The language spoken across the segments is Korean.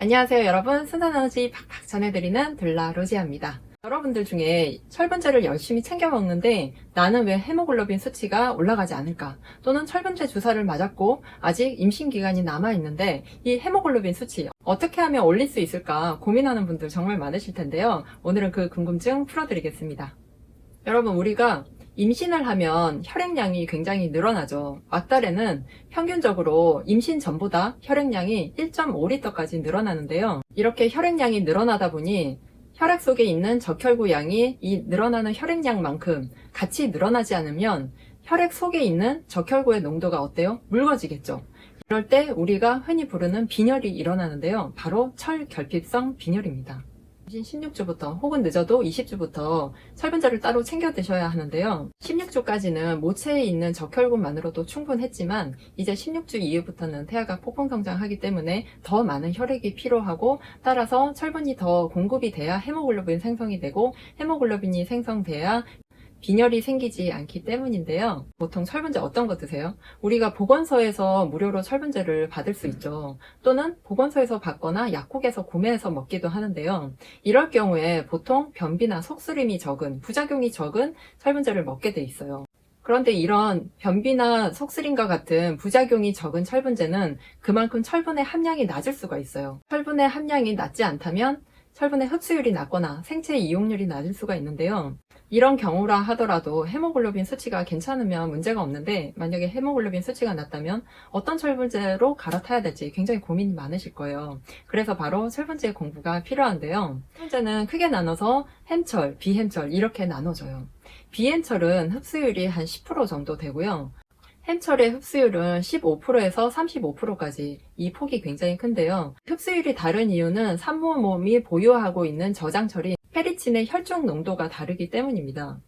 안녕하세요 여러분, 순산에너지 팍팍 전해드리는 들라로지아입니다. 여러분들 중에 철분제를 열심히 챙겨 먹는데 나는 왜 헤모글로빈 수치가 올라가지 않을까, 또는 철분제 주사를 맞았고 아직 임신 기간이 남아있는데 이 헤모글로빈 수치 어떻게 하면 올릴 수 있을까 고민하는 분들 정말 많으실 텐데요. 오늘은 그 궁금증 풀어드리겠습니다. 여러분, 우리가 임신을 하면 혈액량이 굉장히 늘어나죠. 막달에는 평균적으로 임신 전보다 혈액량이 1.5리터까지 늘어나는데요. 이렇게 혈액량이 늘어나다 보니 혈액 속에 있는 적혈구 양이 이 늘어나는 혈액량만큼 같이 늘어나지 않으면 혈액 속에 있는 적혈구의 농도가 어때요? 묽어지겠죠. 이럴 때 우리가 흔히 부르는 빈혈이 일어나는데요. 바로 철결핍성 빈혈입니다. 임신 16주부터 혹은 늦어도 20주부터 철분제를 따로 챙겨 드셔야 하는데요. 16주까지는 모체에 있는 적혈구만으로도 충분했지만 이제 16주 이후부터는 태아가 폭풍 성장하기 때문에 더 많은 혈액이 필요하고, 따라서 철분이 더 공급이 돼야 헤모글로빈 생성이 되고, 헤모글로빈이 생성돼야 빈혈이 생기지 않기 때문인데요. 보통 철분제 어떤 거 드세요? 우리가 보건소에서 무료로 철분제를 받을 수 있죠. 또는 보건소에서 받거나 약국에서 구매해서 먹기도 하는데요. 이럴 경우에 보통 변비나 속쓰림이 적은, 부작용이 적은 철분제를 먹게 돼 있어요. 그런데 이런 변비나 속쓰림과 같은 부작용이 적은 철분제는 그만큼 철분의 함량이 낮을 수가 있어요. 철분의 함량이 낮지 않다면 철분의 흡수율이 낮거나 생체 이용률이 낮을 수가 있는데요. 이런 경우라 하더라도 헤모글로빈 수치가 괜찮으면 문제가 없는데, 만약에 헤모글로빈 수치가 낮다면 어떤 철분제로 갈아타야 될지 굉장히 고민이 많으실 거예요. 그래서 바로 철분제 공부가 필요한데요. 철분제는 크게 나눠서 햄철, 비햄철 이렇게 나눠져요. 비햄철은 흡수율이 한 10% 정도 되고요. 햄철의 흡수율은 15%에서 35%까지, 이 폭이 굉장히 큰데요. 흡수율이 다른 이유는 산모몸이 보유하고 있는 저장철인 페리친의 혈중 농도가 다르기 때문입니다.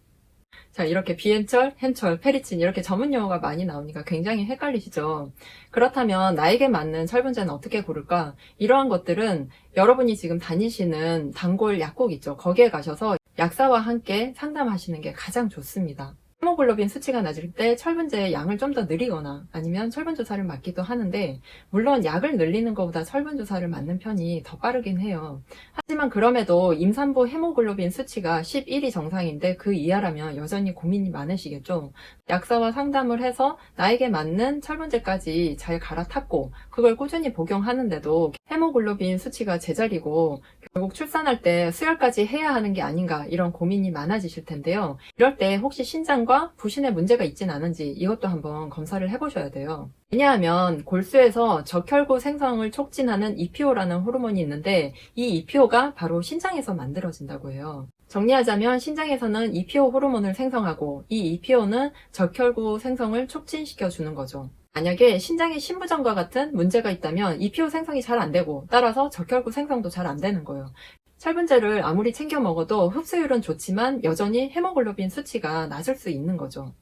자, 이렇게 비햄철, 햄철, 페리친 이렇게 전문 용어가 많이 나오니까 굉장히 헷갈리시죠? 그렇다면 나에게 맞는 철분제는 어떻게 고를까? 이러한 것들은 여러분이 지금 다니시는 단골 약국 있죠? 거기에 가셔서 약사와 함께 상담하시는 게 가장 좋습니다. 헤모글로빈 수치가 낮을 때 철분제의 양을 좀 더 늘리거나 아니면 철분 주사를 맞기도 하는데, 물론 약을 늘리는 것보다 철분 주사를 맞는 편이 더 빠르긴 해요. 하지만 그럼에도 임산부 헤모글로빈 수치가 11이 정상인데 그 이하라면 여전히 고민이 많으시겠죠. 약사와 상담을 해서 나에게 맞는 철분제까지 잘 갈아탔고 그걸 꾸준히 복용하는데도 헤모글로빈 수치가 제자리고 결국 출산할 때 수혈까지 해야 하는 게 아닌가, 이런 고민이 많아지실 텐데요. 이럴 때 혹시 신장과 부신에 문제가 있진 않은지 이것도 한번 검사를 해보셔야 돼요. 왜냐하면 골수에서 적혈구 생성을 촉진하는 EPO라는 호르몬이 있는데 이 EPO가 바로 신장에서 만들어진다고 해요. 정리하자면 신장에서는 EPO 호르몬을 생성하고 이 EPO는 적혈구 생성을 촉진시켜 주는 거죠. 만약에 신장에 신부전과 같은 문제가 있다면 EPO 생성이 잘 안 되고, 따라서 적혈구 생성도 잘 안 되는 거예요. 철분제를 아무리 챙겨 먹어도 흡수율은 좋지만 여전히 헤모글로빈 수치가 낮을 수 있는 거죠.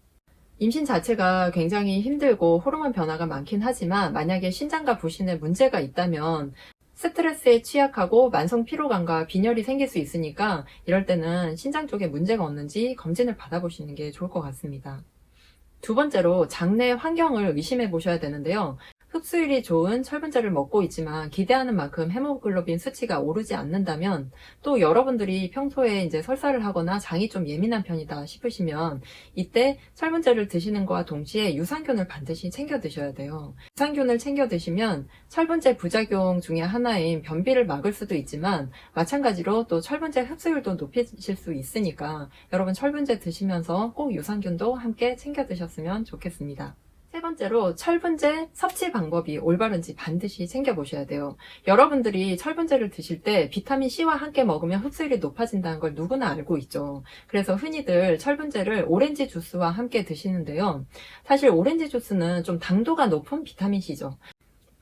임신 자체가 굉장히 힘들고 호르몬 변화가 많긴 하지만 만약에 신장과 부신에 문제가 있다면 스트레스에 취약하고 만성 피로감과 빈혈이 생길 수 있으니까 이럴 때는 신장 쪽에 문제가 없는지 검진을 받아보시는 게 좋을 것 같습니다. 두 번째로 장내 환경을 의심해 보셔야 되는데요. 흡수율이 좋은 철분제를 먹고 있지만 기대하는 만큼 헤모글로빈 수치가 오르지 않는다면, 또 여러분들이 평소에 이제 설사를 하거나 장이 좀 예민한 편이다 싶으시면 이때 철분제를 드시는 것과 동시에 유산균을 반드시 챙겨 드셔야 돼요. 유산균을 챙겨 드시면 철분제 부작용 중에 하나인 변비를 막을 수도 있지만 마찬가지로 또 철분제 흡수율도 높이실 수 있으니까 여러분 철분제 드시면서 꼭 유산균도 함께 챙겨 드셨으면 좋겠습니다. 세 번째로 철분제 섭취 방법이 올바른지 반드시 챙겨보셔야 돼요. 여러분들이 철분제를 드실 때 비타민C와 함께 먹으면 흡수율이 높아진다는 걸 누구나 알고 있죠. 그래서 흔히들 철분제를 오렌지 주스와 함께 드시는데요. 사실 오렌지 주스는 좀 당도가 높은 비타민C죠.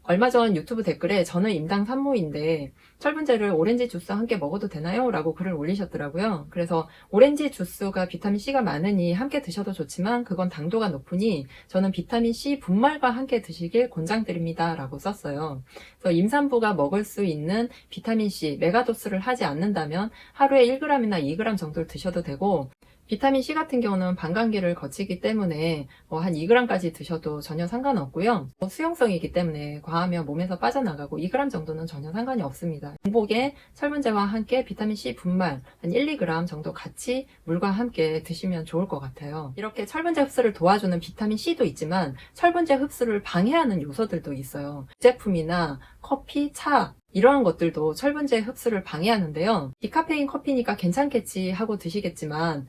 얼마 전 유튜브 댓글에 저는 임당 산모인데 철분제를 오렌지 주스와 함께 먹어도 되나요? 라고 글을 올리셨더라고요. 그래서 오렌지 주스가 비타민C가 많으니 함께 드셔도 좋지만 그건 당도가 높으니 저는 비타민C 분말과 함께 드시길 권장드립니다. 라고 썼어요. 그래서 임산부가 먹을 수 있는 비타민C 메가도스를 하지 않는다면 하루에 1g이나 2g 정도를 드셔도 되고, 비타민C 같은 경우는 방광기를 거치기 때문에 한 2g까지 드셔도 전혀 상관없고요. 수용성이기 때문에 과하면 몸에서 빠져나가고 2g 정도는 전혀 상관이 없습니다. 공복에 철분제와 함께 비타민C 분말 한 1, 2g 정도 같이 물과 함께 드시면 좋을 것 같아요. 이렇게 철분제 흡수를 도와주는 비타민C도 있지만 철분제 흡수를 방해하는 요소들도 있어요. 제품이나 커피, 차 이러한 것들도 철분제 흡수를 방해하는데요. 디카페인 커피니까 괜찮겠지 하고 드시겠지만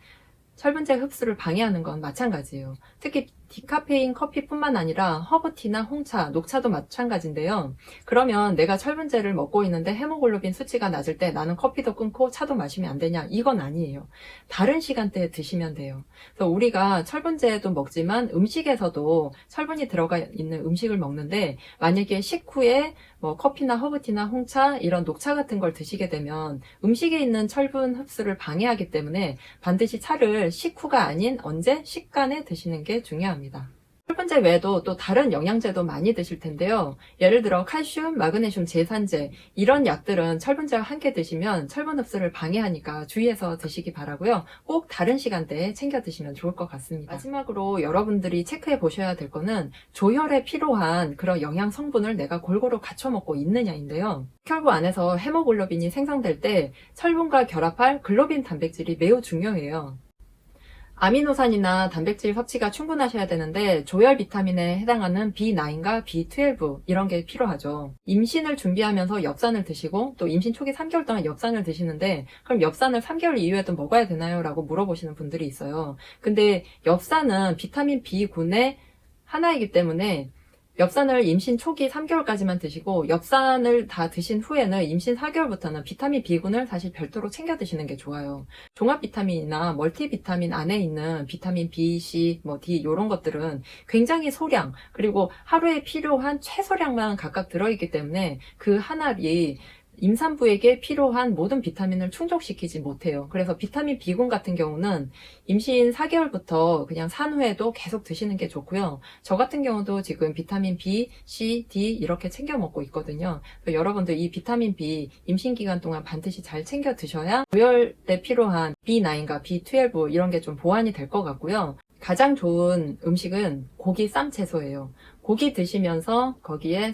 철분제 흡수를 방해하는 건 마찬가지예요. 특히 디카페인 커피뿐만 아니라 허브티나 홍차, 녹차도 마찬가지인데요. 그러면 내가 철분제를 먹고 있는데 헤모글로빈 수치가 낮을 때 나는 커피도 끊고 차도 마시면 안 되냐? 이건 아니에요. 다른 시간대에 드시면 돼요. 그래서 우리가 철분제도 먹지만 음식에서도 철분이 들어가 있는 음식을 먹는데 만약에 식후에 커피나 허브티나 홍차 이런 녹차 같은 걸 드시게 되면 음식에 있는 철분 흡수를 방해하기 때문에 반드시 차를 식후가 아닌 언제? 식간에 드시는 게 중요합니다. 철분제 외에도 또 다른 영양제도 많이 드실 텐데요. 예를 들어 칼슘, 마그네슘, 제산제 이런 약들은 철분제와 함께 드시면 철분 흡수를 방해하니까 주의해서 드시기 바라고요. 꼭 다른 시간대에 챙겨 드시면 좋을 것 같습니다. 마지막으로 여러분들이 체크해 보셔야 될 거는 조혈에 필요한 그런 영양 성분을 내가 골고루 갖춰 먹고 있느냐인데요. 혈구 안에서 헤모글로빈이 생성될 때 철분과 결합할 글로빈 단백질이 매우 중요해요. 아미노산이나 단백질 섭취가 충분하셔야 되는데 조혈 비타민에 해당하는 B9과 B12 이런 게 필요하죠. 임신을 준비하면서 엽산을 드시고 또 임신 초기 3개월 동안 엽산을 드시는데 그럼 엽산을 3개월 이후에도 먹어야 되나요? 라고 물어보시는 분들이 있어요. 근데 엽산은 비타민 B군의 하나이기 때문에 엽산을 임신 초기 3개월까지만 드시고 엽산을 다 드신 후에는 임신 4개월부터는 비타민 B군을 사실 별도로 챙겨 드시는 게 좋아요. 종합 비타민이나 멀티 비타민 안에 있는 비타민 B, C, D 이런 것들은 굉장히 소량 그리고 하루에 필요한 최소량만 각각 들어있기 때문에 그 하나이 임산부에게 필요한 모든 비타민을 충족시키지 못해요. 그래서 비타민 B군 같은 경우는 임신 4개월부터 그냥 산후에도 계속 드시는 게 좋고요. 저 같은 경우도 지금 비타민 B, C, D 이렇게 챙겨 먹고 있거든요. 여러분들 이 비타민 B 임신 기간 동안 반드시 잘 챙겨 드셔야 조혈 때 필요한 B9과 B12 이런 게 좀 보완이 될 것 같고요. 가장 좋은 음식은 고기, 쌈, 채소예요. 고기 드시면서 거기에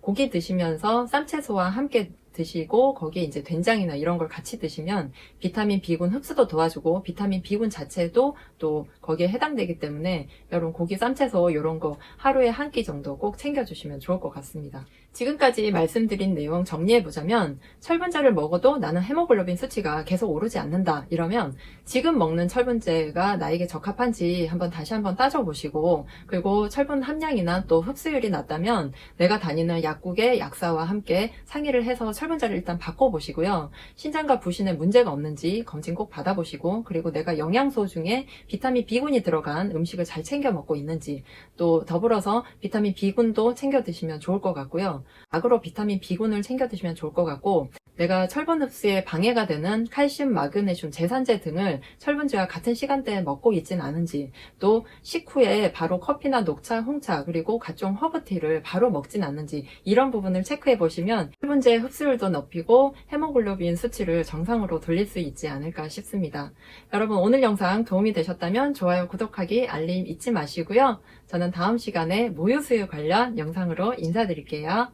고기 드시면서 쌈채소와 함께 드시고 거기에 이제 된장이나 이런 걸 같이 드시면 비타민 B군 흡수도 도와주고 비타민 B군 자체도 또 거기에 해당되기 때문에 여러분 고기, 쌈채소 이런 거 하루에 한 끼 정도 꼭 챙겨주시면 좋을 것 같습니다. 지금까지 말씀드린 내용 정리해보자면 철분제를 먹어도 나는 헤모글로빈 수치가 계속 오르지 않는다 이러면 지금 먹는 철분제가 나에게 적합한지 다시 한번 따져보시고 그리고 철분 함량이나 또 흡수율이 낮다면 내가 다니는 약국의 약사와 함께 상의를 해서 철분제를 일단 바꿔보시고요. 신장과 부신에 문제가 없는지 검진 꼭 받아보시고 그리고 내가 영양소 중에 비타민 B군이 들어간 음식을 잘 챙겨 먹고 있는지 또 더불어서 비타민 B군도 챙겨 드시면 좋을 것 같고요. 약으로 비타민 B군을 챙겨 드시면 좋을 것 같고 내가 철분 흡수에 방해가 되는 칼슘, 마그네슘, 제산제 등을 철분제와 같은 시간대에 먹고 있진 않은지 또 식후에 바로 커피나 녹차, 홍차 그리고 각종 허브티를 바로 먹진 않는지 이런 부분을 체크해 보시면 철분제 흡수율도 높이고 헤모글로빈 수치를 정상으로 돌릴 수 있지 않을까 싶습니다. 여러분 오늘 영상 도움이 되셨다면 좋아요, 구독하기, 알림 잊지 마시고요. 저는 다음 시간에 모유수유 관련 영상으로 인사드릴게요.